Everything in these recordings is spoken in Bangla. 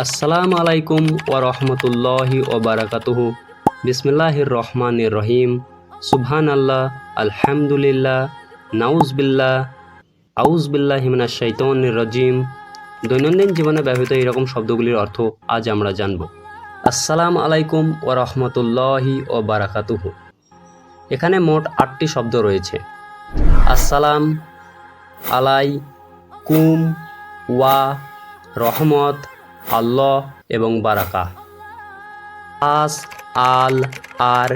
আসসালামু আলাইকুম ওয়া রাহমাতুল্লাহি ওয়া বারাকাতুহু। বিসমিল্লাহির রহমানির রহিম। সুবহানাল্লাহ, আলহামদুলিল্লাহ, নাউজুবিল্লাহ, আউযুবিল্লাহি মিনাশ শাইতানির রাজিম। দৈনন্দিন জীবনে ব্যবহৃত এরকম শব্দগুলির অর্থ আজ আমরা জানব। আসসালামু আলাইকুম ওয়া রাহমাতুল্লাহি ওয়া বারাকাতুহু। এখানে মোট 8টি শব্দ রয়েছে। আসসালাম, আলাই, কুম, ওয়া, রহমত, আল্লাহ এবং বারাকা। আস, আল, আর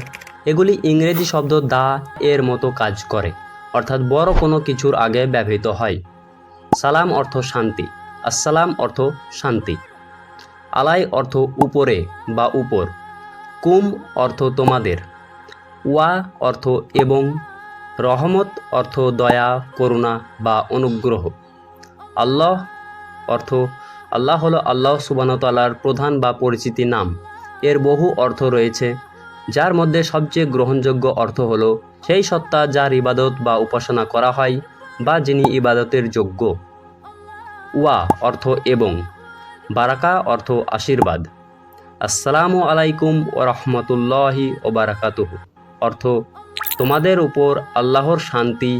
এগুলি ইংরেজি শব্দ দা এর মতো কাজ করে, অর্থাৎ বড় কোনো কিছুর আগে ব্যবহৃত হয়। সালাম অর্থ শান্তি, আসসালাম অর্থ শান্তি। আলাই অর্থ উপরে বা উপর। কুম অর্থ তোমাদের। ওয়া অর্থ এবং। রহমত অর্থ দয়া, করুণা বা অনুগ্রহ। আল্লাহ অর্থ আল্লাহ হলো আল্লাহ সুবহানাহু ওয়া তাআলার প্রধান বা পরিচিতি নাম। এর বহু অর্থ রয়েছে, যার মধ্যে সবচেয়ে গ্রহণযোগ্য অর্থ হলো সেই সত্তা যার ইবাদত বা উপাসনা করা হয় বা যিনি ইবাদতের যোগ্য। ওয়া অর্থ এবং। বারাকা অর্থ আশীর্বাদ। আসসালামু আলাইকুম ওয়া রাহমাতুল্লাহি ওয়া বারাকাতুহু অর্থ তোমাদের উপর আল্লাহর শান্তি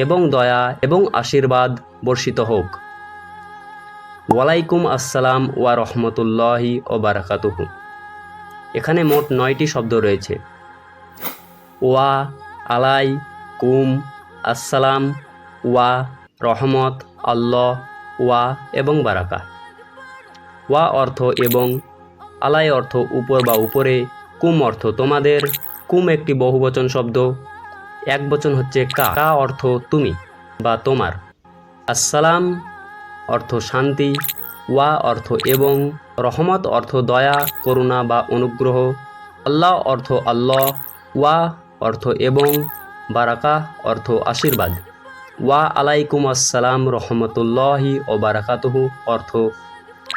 এবং দয়া এবং আশীর্বাদ বর্ষিত হোক। ওয়ালাইকুম আসসালাম ওয়া রহমতুল্লাহি ওয়া বারাকাতুহু। এখানে মোট 9টি শব্দ রয়েছে। ওয়া, আলাই, কুম, আসসালাম, ওয়া, রহমত, আল্লাহ, ওয়া এবং বারাকা। ওয়া অর্থ এবং, আলাই অর্থ উপর বা উপরে, কুম অর্থ তোমাদের। কুম একটি বহুবচন শব্দ, একবচন হচ্ছে কা। কা অর্থ তুমি বা তোমার। আসসালাম অর্থ শান্তি, ওয়া অর্থ এবং, রহমত অর্থ দয়া, করুণা বা অনুগ্রহ, আল্লাহ অর্থ আল্লাহ, ওয়া অর্থ এবং, বারাকা অর্থ আশীর্বাদ। ওয়া আলাইকুম আসসালাম রহমতুল্লাহি ও বারাকাতুহু অর্থ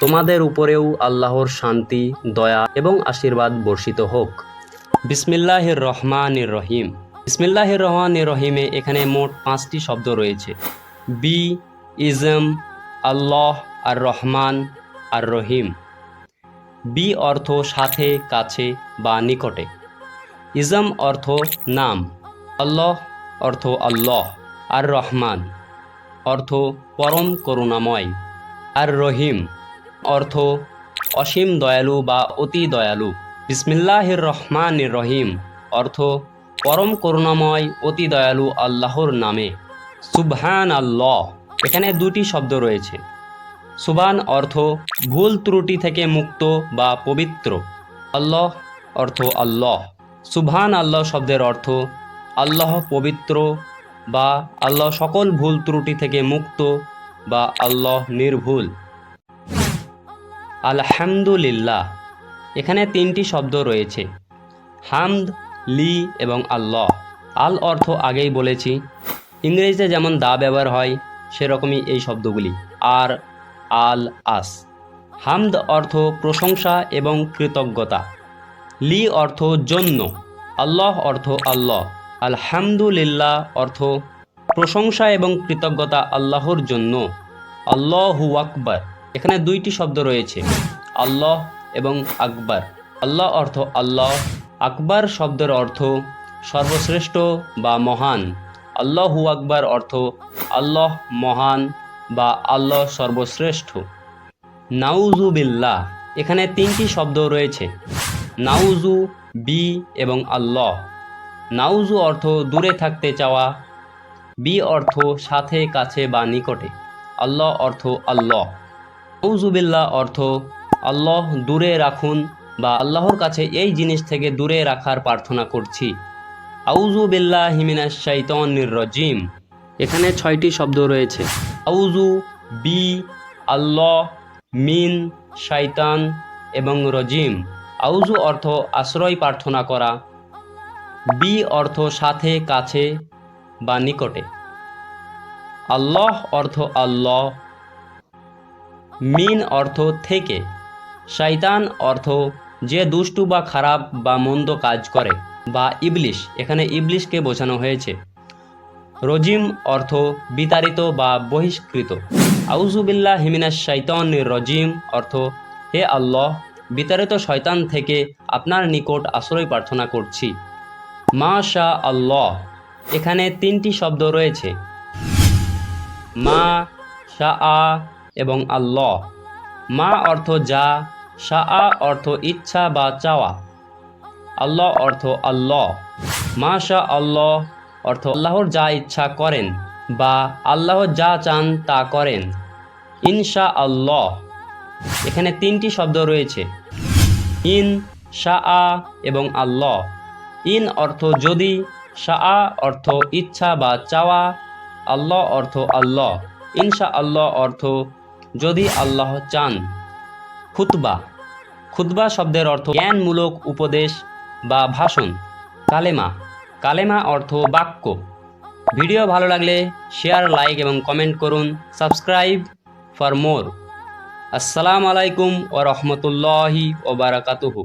তোমাদের উপরেও আল্লাহর শান্তি, দয়া এবং আশীর্বাদ বর্ষিত হোক। বিসমিল্লাহির রহমানির রহিম। বিসমিল্লাহির রহমানির রহিমে এখানে মোট 5টি শব্দ রয়েছে। বি, ইজম, আল্লাহ, আর রহমান, আর রহিম। বি অর্থ সাথে, কাছে বা নিকটে। ইজম অর্থ নাম। আল্লাহ অর্থ আল্লাহ। আর রহমান অর্থ পরম করুণাময়। আর রহিম অর্থ অসীম দয়ালু বা অতি দয়ালু। বিসমিল্লাহির রহমানির রহিম অর্থ পরম করুণাময় অতি দয়ালু আল্লাহর নামে। সুবহান আল্লাহ। এখানে 2টি শব্দ রয়েছে। সুবহান অর্থ ভুল ত্রুটি থেকে মুক্ত বা পবিত্র। আল্লাহ অর্থ আল্লাহ। সুবহান আল্লাহ শব্দের অর্থ আল্লাহ পবিত্র বা আল্লাহ সকল ভুল ত্রুটি থেকে মুক্ত বা আল্লাহ নির্ভুল। আলহামদুলিল্লাহ। এখানে 3টি শব্দ রয়েছে। হামদ, লি এবং আল্লাহ। আল অর্থ আগেই বলেছি, ইংরেজিতে যেমন দা ব্যবহার হয় সেরকমই এই শব্দগুলি। আর, আল, আস। হামদ অর্থ প্রশংসা এবং কৃতজ্ঞতা। লি অর্থ জন্য। আল্লাহ অর্থ আল্লাহ। আলহামদুলিল্লাহ অর্থ প্রশংসা এবং কৃতজ্ঞতা আল্লাহর জন্য। আল্লাহু আকবার। এখানে 2টি শব্দ রয়েছে, আল্লাহ এবং আকবার। আল্লাহ অর্থ আল্লাহ, আকবার শব্দের অর্থ সর্বশ্রেষ্ঠ বা মহান। আল্লাহু আকবার অর্থ আল্লাহ মহান বা আল্লাহ সর্বশ্রেষ্ঠ। নাউজু বিল্লাহ। এখানে 3টি শব্দ রয়েছে। নাউজু, বি এবং আল্লাহ। নাউজু অর্থ দূরে থাকতে চাওয়া। বি অর্থ সাথে, কাছে বা নিকটে। আল্লাহ অর্থ আল্লাহ। নাউজু বিল্লাহ অর্থ আল্লাহ দূরে রাখুন বা আল্লাহর কাছে এই জিনিস থেকে দূরে রাখার প্রার্থনা করছি। আউযু বিল্লাহি মিনাশ শাইতানির রাজিম। এখানে 6টি শব্দ রয়েছে। আউযু, বি, আল্লাহ, মিন, শয়তান এবং রজিম। আউযু অর্থ আশ্রয় প্রার্থনা করা। বি অর্থ সাথে, কাছে বা নিকটে। আল্লাহ অর্থ আল্লাহ। মিন অর্থ থেকে। শয়তান অর্থ যে দুষ্টু বা খারাপ বা মন্দ কাজ করে বা ইবলিশ, এখানে ইবলিশকে বোঝানো হয়েছে। রজিম অর্থ বিতাড়িত বা বহিষ্কৃত। আউযু বিল্লাহি মিনাশ শাইতানির রাজিম অর্থ হে আল্লাহ, বিতাড়িত শয়তান থেকে আপনার নিকট আশ্রয় প্রার্থনা করছি। মাশা আল্লাহ, এখানে 3টি শব্দ রয়েছে, মা, শাআ এবং আল্লাহ। মা অর্থ যা, শাআ অর্থ ইচ্ছা বা চাওয়া, আল্লাহ অর্থ আল্লাহ। মাশা আল্লাহ অর্থ আল্লাহর যা ইচ্ছা করেন বা আল্লাহ যা চান তা করেন। ইনশা আল্লাহ, এখানে 3টি শব্দ রয়েছে, ইন, শাআ এবং আল্লাহ। ইন অর্থ যদি, শাআ অর্থ ইচ্ছা বা চাওয়া, আল্লাহ অর্থ আল্লাহ। ইনশা আল্লাহ অর্থ যদি আল্লাহ চান। খুতবা, খুতবা শব্দের অর্থ জ্ঞানমূলক উপদেশ বা ভাষণ। কালেমা, কালেমা অর্থ বাক্য। ভিডিও ভালো লাগলে শেয়ার, লাইক এবং কমেন্ট করুন। Subscribe for more. আসসালামু আলাইকুম ওয়া রাহমাতুল্লাহি ওয়া বারাকাতুহু।